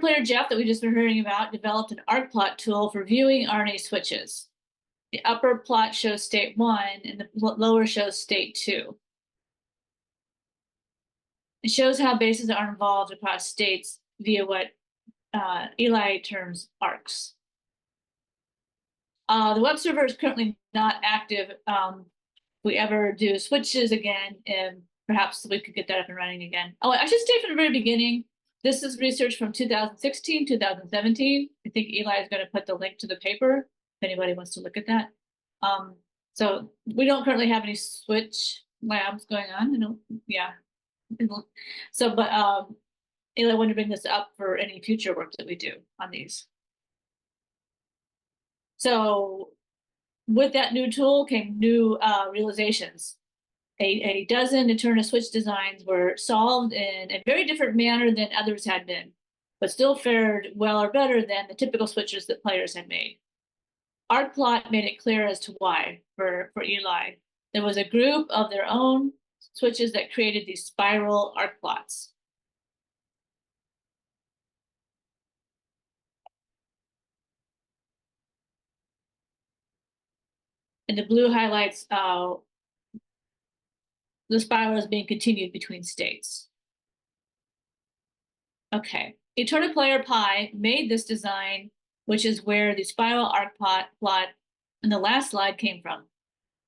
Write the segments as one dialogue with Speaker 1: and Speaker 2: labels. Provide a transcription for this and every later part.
Speaker 1: player Jeff that we just been hearing about developed an arc plot tool for viewing RNA switches. The upper plot shows state 1 and the lower shows state 2. It shows how bases are involved across states via what Eli terms arcs. The web server is currently not active. If we ever do switches again, and perhaps we could get that up and running again. Oh, I should state from the very beginning, this is research from 2016, 2017. I think Eli is going to put the link to the paper if anybody wants to look at that. So we don't currently have any switch labs going on. Yeah. So, but Eli wanted to bring this up for any future work that we do on these. So with that new tool came new realizations. A dozen Eterna switch designs were solved in a very different manner than others had been, but still fared well or better than the typical switches that players had made. Arc plot made it clear as to why for Eli. There was a group of their own switches that created these spiral arc plots. And the blue highlights the spiral is being continued between states. Okay, Eterna player Pi made this design, which is where the spiral arc plot in the last slide came from.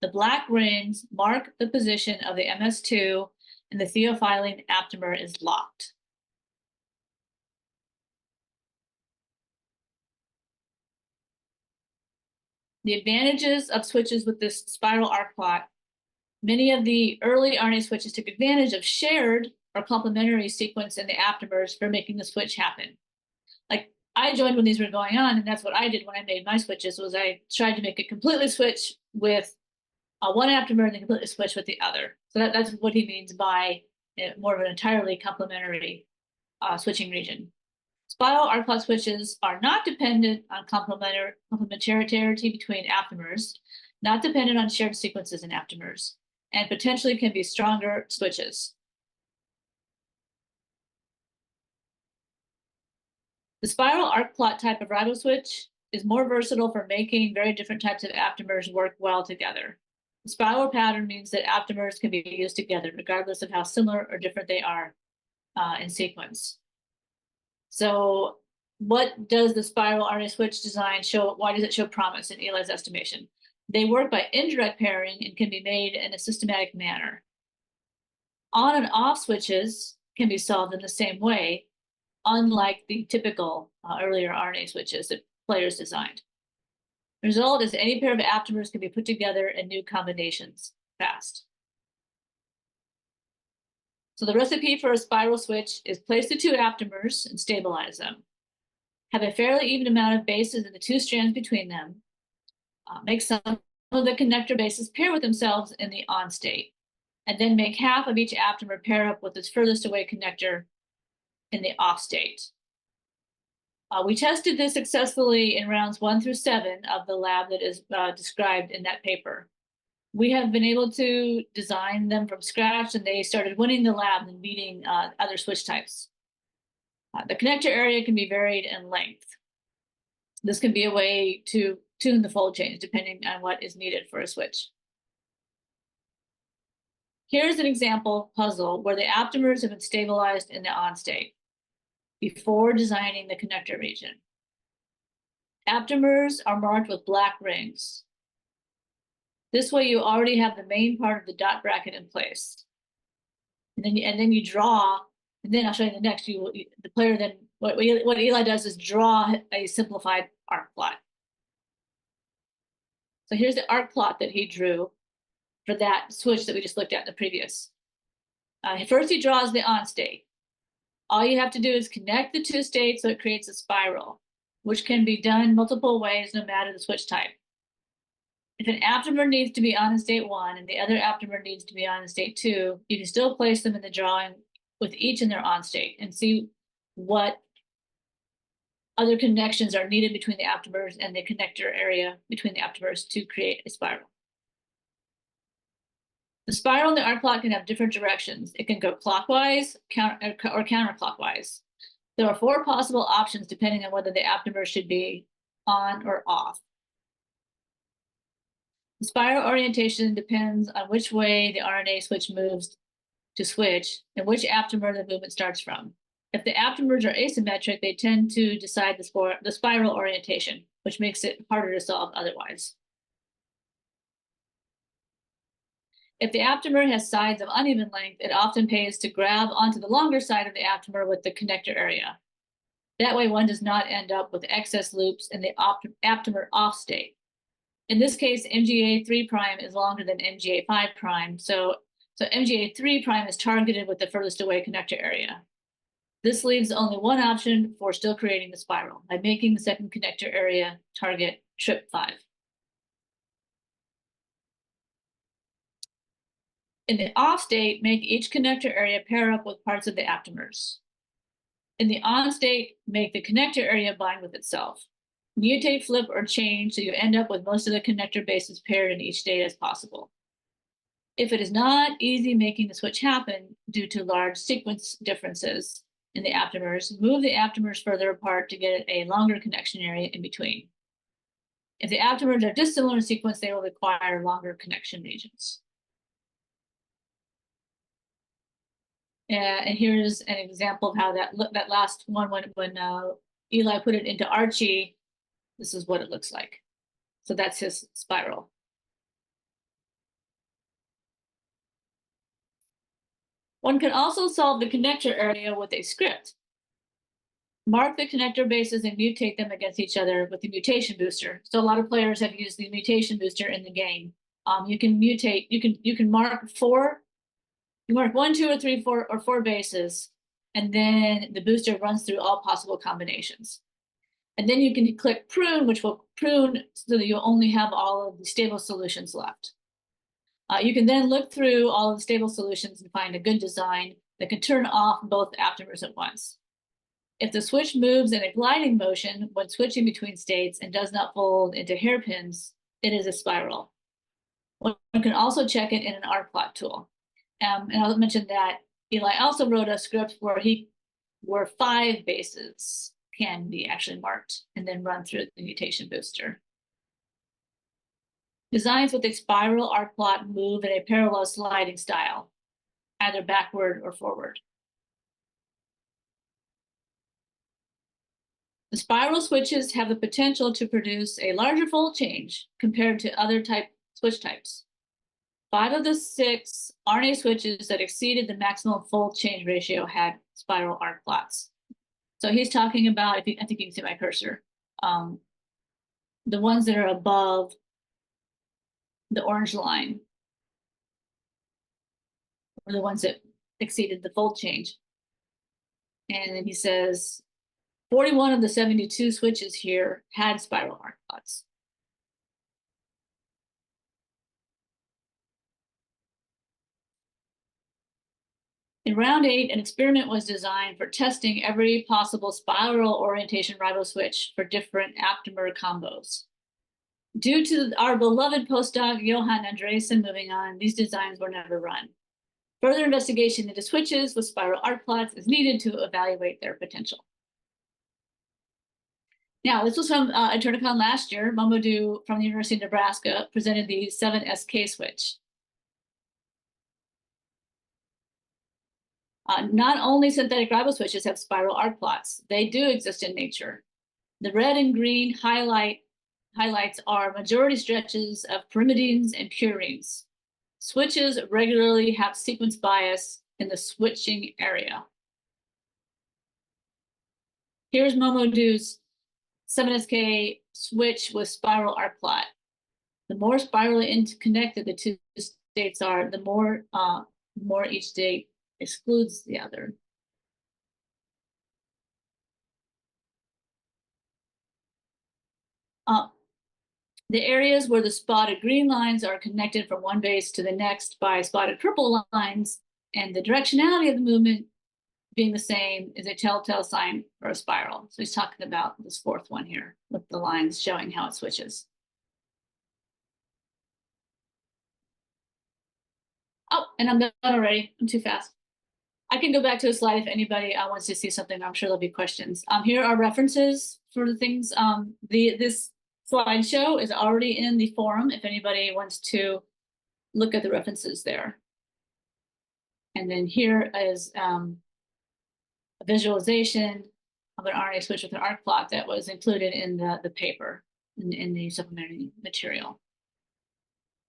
Speaker 1: The black rings mark the position of the MS2, and the theophylline aptamer is locked. The advantages of switches with this spiral arc plot: many of the early RNA switches took advantage of shared or complementary sequence in the aptamers for making the switch happen. Like, I joined when these were going on, and that's what I did when I made my switches, was I tried to make it completely switch with one aptamer and then completely switch with the other. So that's what he means by more of an entirely complementary switching region. Spiral arc plot switches are not dependent on complementarity between aptamers, not dependent on shared sequences in aptamers, and potentially can be stronger switches. The spiral arc plot type of riboswitch is more versatile for making very different types of aptamers work well together. The spiral pattern means that aptamers can be used together, regardless of how similar or different they are in sequence. So what does the spiral RNA switch design show? Why does it show promise in Eli's estimation? They work by indirect pairing and can be made in a systematic manner. On and off switches can be solved in the same way, unlike the typical earlier RNA switches that players designed. The result is any pair of aptamers can be put together in new combinations fast. So the recipe for a spiral switch is place the two aptamers and stabilize them. Have a fairly even amount of bases in the two strands between them. Make some of the connector bases pair with themselves in the on state, and then make half of each aptamer pair up with its furthest away connector in the off state. We tested this successfully in rounds 1 through 7 of the lab that is described in that paper. We have been able to design them from scratch, and they started winning the lab and beating other switch types. The connector area can be varied in length. This can be a way to tune the fold change depending on what is needed for a switch. Here's an example puzzle where the aptamers have been stabilized in the on state before designing the connector region. Aptamers are marked with black rings. This way you already have the main part of the dot bracket in place. And then you draw, and then I'll show you the next. The player then, what Eli does is draw a simplified arc plot. So here's the arc plot that he drew for that switch that we just looked at in the previous. First he draws the on state. All you have to do is connect the two states so it creates a spiral, which can be done multiple ways no matter the switch type. If an aptamer needs to be on in state 1 and the other aptamer needs to be on in state 2, you can still place them in the drawing with each in their on state and see what other connections are needed between the aptamers and the connector area between the aptamers to create a spiral. The spiral in the arc plot can have different directions. It can go clockwise or counterclockwise. There are 4 possible options depending on whether the aptamer should be on or off. The spiral orientation depends on which way the RNA switch moves to switch and which aptamer the movement starts from. If the aptamers are asymmetric, they tend to decide the spiral orientation, which makes it harder to solve otherwise. If the aptamer has sides of uneven length, it often pays to grab onto the longer side of the aptamer with the connector area. That way one does not end up with excess loops in the aptamer off state. In this case, MGA3' is longer than MGA5', so MGA3' is targeted with the furthest away connector area. This leaves only one option for still creating the spiral, by making the second connector area target TRIP5. In the off state, make each connector area pair up with parts of the aptamers. In the on state, make the connector area bind with itself. Mutate, flip, or change so you end up with most of the connector bases paired in each state as possible. If it is not easy making the switch happen due to large sequence differences in the aptamers, move the aptamers further apart to get a longer connection area in between. If the aptamers are dissimilar in sequence, they will require longer connection regions. And here's an example of how that last one, when Eli put it into Archie, this is what it looks like. So that's his spiral. One can also solve the connector area with a script. Mark the connector bases and mutate them against each other with the mutation booster. So a lot of players have used the mutation booster in the game. You can mutate, you can mark 4. You mark 1, 2, or 3, 4, or 4 bases, and then the booster runs through all possible combinations. And then you can click prune, which will prune so that you only have all of the stable solutions left. You can then look through all of the stable solutions and find a good design that can turn off both aptamers at once. If the switch moves in a gliding motion when switching between states and does not fold into hairpins, it is a spiral. One can also check it in an arc plot tool. And I'll mention that Eli also wrote a script where 5 bases can be actually marked and then run through the mutation booster. Designs with a spiral arc plot move in a parallel sliding style, either backward or forward. The spiral switches have the potential to produce a larger fold change compared to other switch types. 5 of the 6 RNA switches that exceeded the maximum fold change ratio had spiral arc plots. So he's talking about, I think you can see my cursor, the ones that are above the orange line, or the ones that exceeded the fold change. And then he says 41 of the 72 switches here had spiral arc plots. In round 8, an experiment was designed for testing every possible spiral orientation riboswitch for different aptamer combos. Due to our beloved postdoc Johan Andresen moving on, these designs were never run. Further investigation into switches with spiral arc plots is needed to evaluate their potential. Now, this was from EternaCon last year. Momodou from the University of Nebraska presented the 7SK switch. Not only synthetic riboswitches have spiral arc plots, they do exist in nature. The red and green highlights are majority stretches of pyrimidines and purines. Switches regularly have sequence bias in the switching area. Here's Momodou's 7SK switch with spiral arc plot. The more spirally interconnected the 2 states are, the more each state excludes the other. The areas where the spotted green lines are connected from one base to the next by spotted purple lines, and the directionality of the movement being the same is a telltale sign for a spiral. So he's talking about this 4th one here with the lines showing how it switches. Oh, and I'm done already. I'm too fast. I can go back to a slide if anybody wants to see something. I'm sure there'll be questions. Here are references for the things. This slideshow is already in the forum if anybody wants to look at the references there. And then here is a visualization of an RNA switch with an arc plot that was included in the paper in the supplementary material.